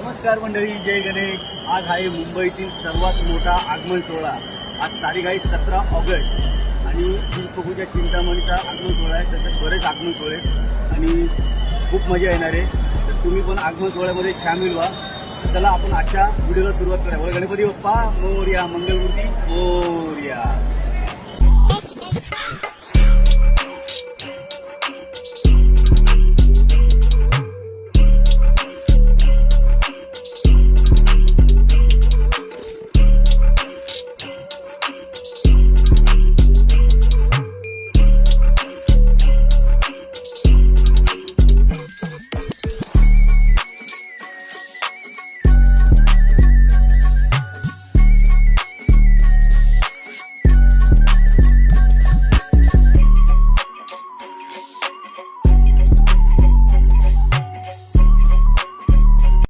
नमस्कार मंडळी, जय गणेश. आज आहे मुंबईतील सर्वात मोठा आगमन सोहळा. आज तारीख आहे 17 ऑगस्ट आणि चिंचपोकूच्या चिंतामणीचा आगमन सोहळा आहे. तसंच बरेच आगमन सोहळे आणि खूप मजा येणार आहे. तर तुम्ही पण आगमन सोहळ्यामध्ये सामील व्हा. चला आपण आजच्या व्हिडिओला सुरुवात करूया. गणपती बाप्पा मोरया, मंगलमूर्ती मोरया.